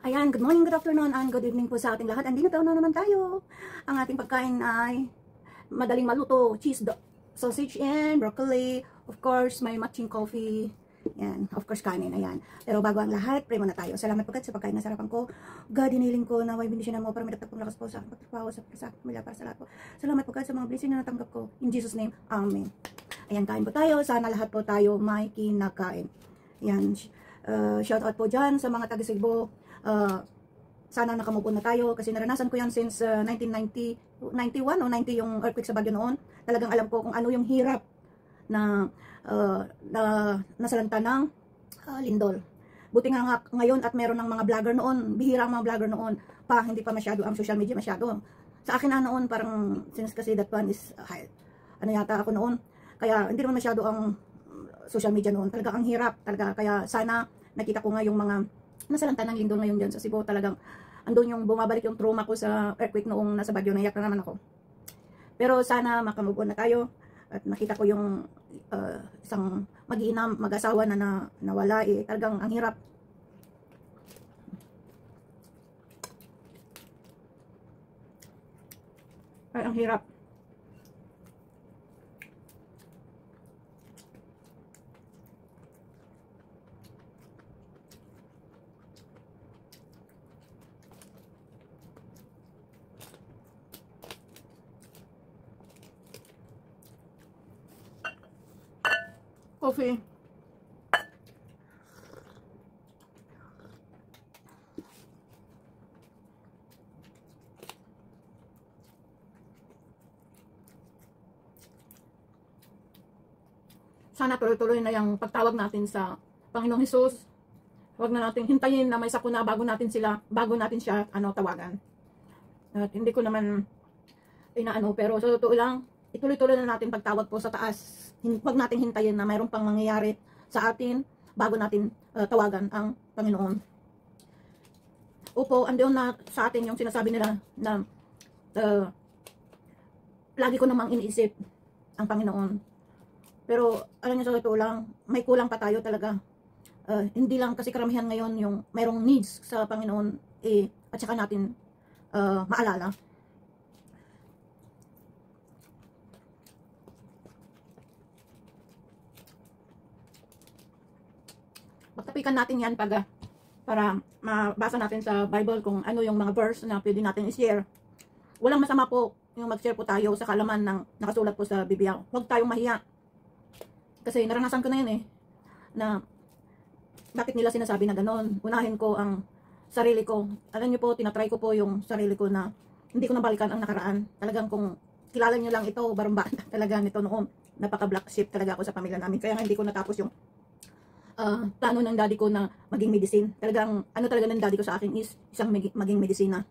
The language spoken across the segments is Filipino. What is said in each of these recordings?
Ayan, good morning, good afternoon, and good evening po sa ating lahat. Andito na naman tayo. Ang ating pagkain ay madaling maluto, cheese sausage and broccoli. Of course, may matching coffee. Yan, of course, kanin. Ayan. Pero bago ang lahat, pray muna tayo. Salamat po God sa pagkain na sarapan ko. God, hiniling ko na may bendisyon mo para madatag pong lakas po sa pagtrabaho sa pamilya para sa lahat po. Salamat po God sa mga blessing na natanggap ko. In Jesus' name, Amen. Ayan, kain po tayo. Sana lahat po tayo may kinakain. Ayan, shout out po dyan sa mga taga-Cebu. Sana nakamove on na tayo kasi naranasan ko yan since 1990, 91 o 90 yung earthquake sa Baguio noon. Talagang alam ko kung ano yung hirap na nasalanta ng lindol. Buti nga ngayon at meron ng mga vlogger noon, bihira ang mga vlogger noon pa, hindi pa masyado ang social media masyado. Sa akin na noon parang since kasi that one is ano yata ako noon, kaya hindi naman masyado ang social media noon. Talaga ang hirap talaga, kaya sana nakita ko nga yung mga nasalanta ng lindol ngayon dyan sa Cebu. Talagang andun yung bumabalik yung trauma ko sa earthquake noong nasa Baguio. Naiyak na naman ako. Pero sana makamove on na tayo at nakita ko yung isang mag-iinam, mag-asawa na nawala. Talagang ang hirap. Ay, ang hirap. Coffee. Sana tuloy-tuloy na yung pagtawag natin sa Panginoong Hesus. Huwag na natin hintayin na may sakuna bago natin siya tawagan. At hindi ko naman inaano, pero sa totoo lang, ituloy-tuloy na natin pagtawag po sa taas. Huwag natin hintayin na mayroon pang mangyayari sa atin bago natin tawagan ang Panginoon. Opo, andoon na sa atin yung sinasabi nila na lagi ko namang iniisip ang Panginoon. Pero alam niyo, sa totoo lang, may kulang pa tayo talaga. Hindi lang kasi karamihan ngayon yung mayroong needs sa Panginoon at saka natin maalala. Magtapikan natin yan para mabasa natin sa Bible kung ano yung mga verse na pwede natin i-share. Walang masama po yung mag-share po tayo sa kalaman ng nakasulat po sa Biblia. Huwag tayong mahiya. Kasi naranasan ko na yun na bakit nila sinasabi na gano'n. Unahin ko ang sarili ko. Alam niyo po, tinatry ko po yung sarili ko na hindi ko nabalikan ang nakaraan. Talagang kung kilala niyo lang ito, barumba talaga nito noon. Napaka-black sheep talaga ako sa pamilya namin. Kaya nga hindi ko natapos yung plano ng daddy ko na maging medicine. Talagang ano talaga ng daddy ko sa akin is isang maging medisina.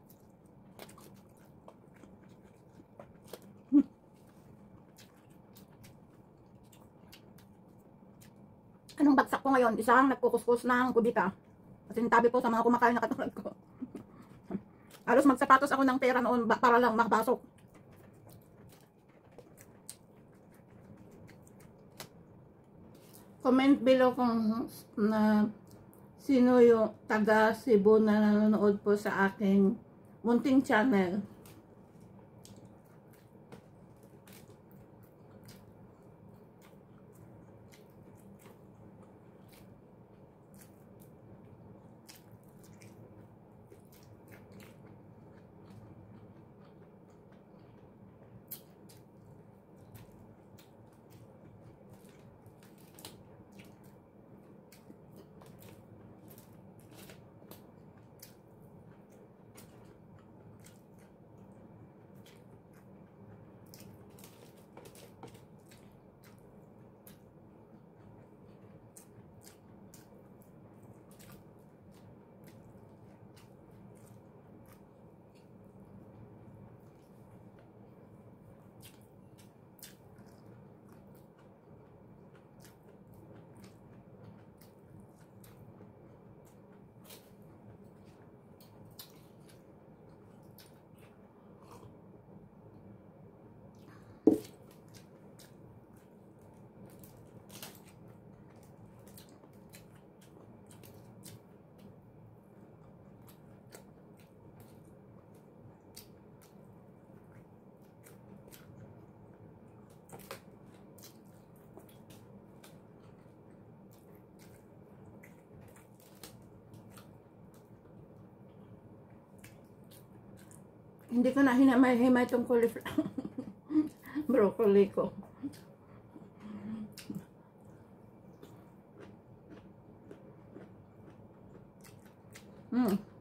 Anong bagsak ko ngayon? Isang nagkukuskus ng kubita. Kasi tabi po sa mga kumakain na katulad ko. Halos magsapatos ako ng pera noon para lang makapasok. Comment below kung sino yung taga Cebu na nanonood po sa aking munting channel. Hindi ko na hinamay-himay itong broccoli ko. Mm.